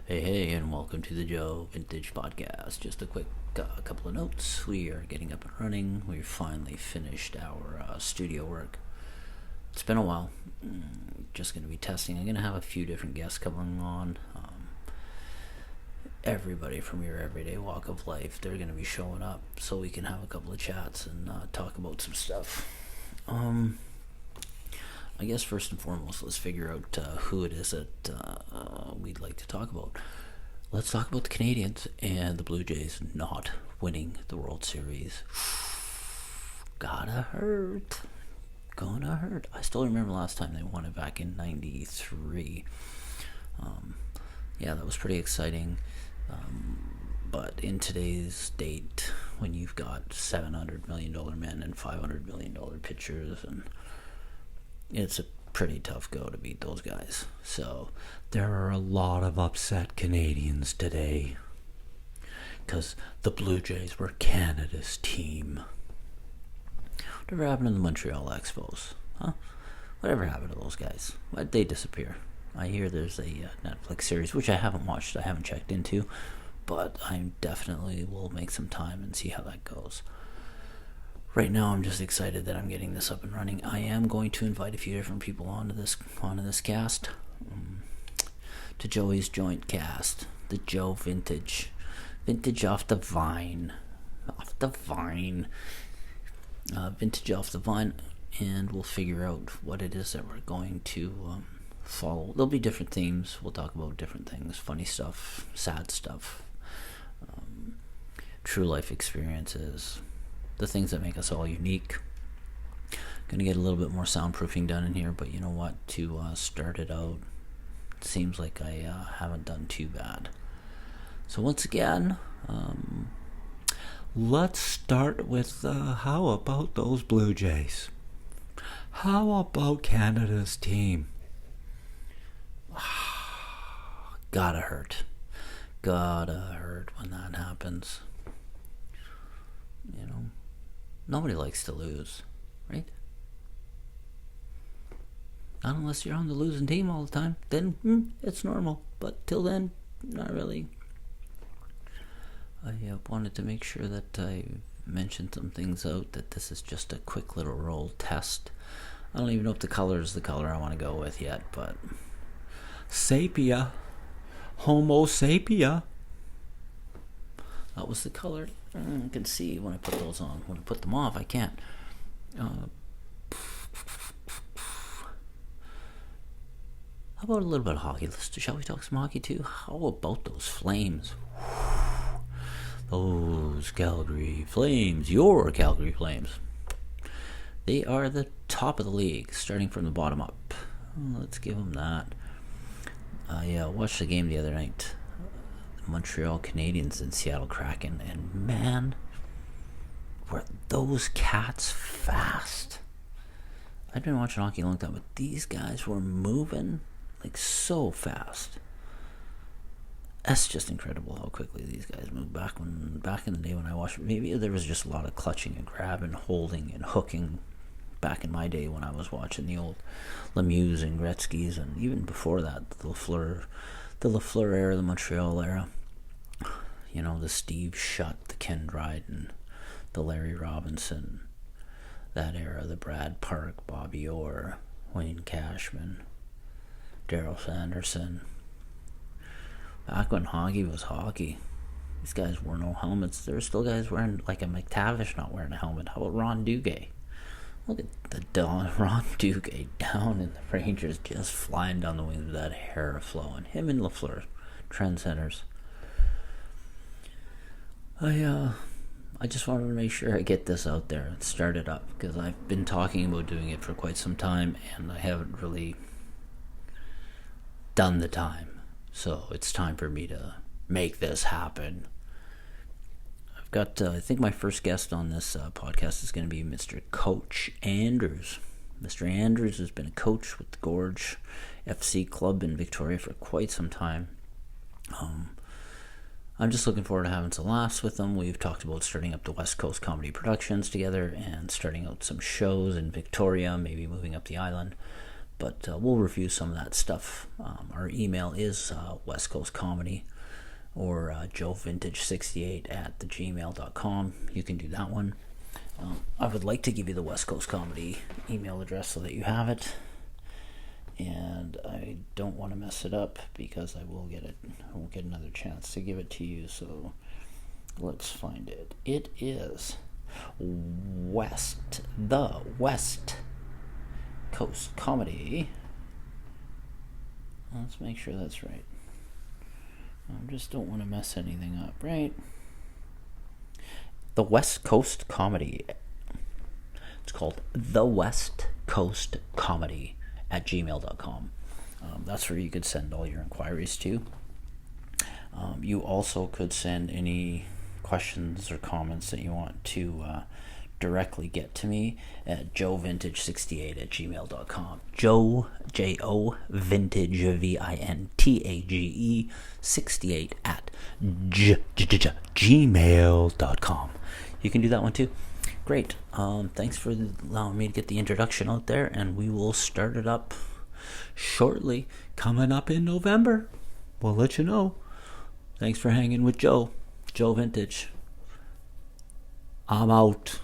Hey, and welcome to the Joe Vintage Podcast. Just a quick couple of notes. We are getting up and running. We've finally finished our studio work. It's been a while. Just going to be testing. I'm going to have a few different guests coming on. Everybody from your everyday walk of life, they're going to be showing up so we can have a couple of chats and talk about some stuff. I guess first and foremost, let's figure out who it is that we'd like to talk about. Let's talk about the Canadians and the Blue Jays not winning the World Series. Gonna hurt. I still remember last time they won it back in 93. Yeah, that was pretty exciting. But in today's date, when you've got $700 million men and $500 million pitchers, and it's a pretty tough go to beat those guys. So there are a lot of upset Canadians today because the Blue Jays were Canada's team. Whatever happened to the Montreal Expos? Huh? Whatever happened to those guys? Why'd they disappear? I hear there's a Netflix series, which I haven't watched, I haven't checked into, but I definitely will make some time and see how that goes. Right now, I'm just excited that I'm getting this up and running. I am going to invite a few different people onto this cast, to Joey's joint cast, the Joe Vintage off the vine, vintage off the vine, and we'll figure out what it is that we're going to follow. There'll be different themes. We'll talk about different things, funny stuff, sad stuff, true life experiences, the things that make us all unique. Gonna get a little bit more soundproofing done in here, but you know what? To start it out, it seems like I haven't done too bad. So once again, let's start with how about those Blue Jays? How about Canada's team? Gotta hurt when that happens. You know, nobody likes to lose, right? Not unless you're on the losing team all the time. Then it's normal. But till then, not really. I wanted to make sure that I mentioned some things out, that this is just a quick little roll test. I don't even know if the color is the color I want to go with yet, but Sapia. Homo sapia. That was the color. I can see when I put those on. When I put them off, I can't. How about a little bit of hockey? Shall we talk some hockey too? How about those Flames? Those Calgary Flames. Your Calgary Flames. They are the top of the league, starting from the bottom up. Let's give them that. I watched the game the other night. Montreal Canadiens and Seattle Kraken, and man, were those cats fast. I've been watching hockey a long time, but these guys were moving like so fast. That's just incredible how quickly these guys move. Back in the day when I watched, maybe there was just a lot of clutching and grabbing, holding and hooking. Back in my day when I was watching the old Lemieux and Gretzky's, and even before that, the Lafleur era, the Montreal era. You know, the Steve Shutt, the Ken Dryden, the Larry Robinson, that era, the Brad Park, Bobby Orr, Wayne Cashman, Daryl Sanderson. Back when hockey was hockey, these guys wore no helmets. There were still guys wearing, like a McTavish not wearing a helmet. How about Ron Duguay? Look at the Ron Duguay down in the Rangers, just flying down the wings with that hair flowing. Him and Lafleur, trendsetters. I just wanted to make sure I get this out there and start it up, because I've been talking about doing it for quite some time, and I haven't really done the time. So it's time for me to make this happen. I've got, I think my first guest on this podcast is going to be Mr. Coach Andrews. Mr. Andrews has been a coach with the Gorge FC Club in Victoria for quite some time. I'm just looking forward to having some laughs with him. We've talked about starting up the West Coast Comedy Productions together and starting out some shows in Victoria, maybe moving up the island. but we'll review some of that stuff. Our email is West Coast Comedy or joevintage68 at gmail.com. You can do that one. I would like to give you the West Coast Comedy email address so that you have it. And I don't want to mess it up because I will get it. I won't get another chance to give it to you. So let's find it. It is the West Coast Comedy. Let's make sure that's right. I just don't want to mess anything up, right? The West Coast Comedy. It's called The West Coast Comedy at gmail.com. That's where you could send all your inquiries to. You also could send any questions or comments that you want to directly get to me at joevintage68 at gmail.com. J-O Vintage, VINTAGE 68 at gmail.com. You can do that one too. Great. Thanks for allowing me to get the introduction out there, and we will start it up shortly. Coming up in November. We'll let you know. Thanks for hanging with Joe Vintage. I'm out.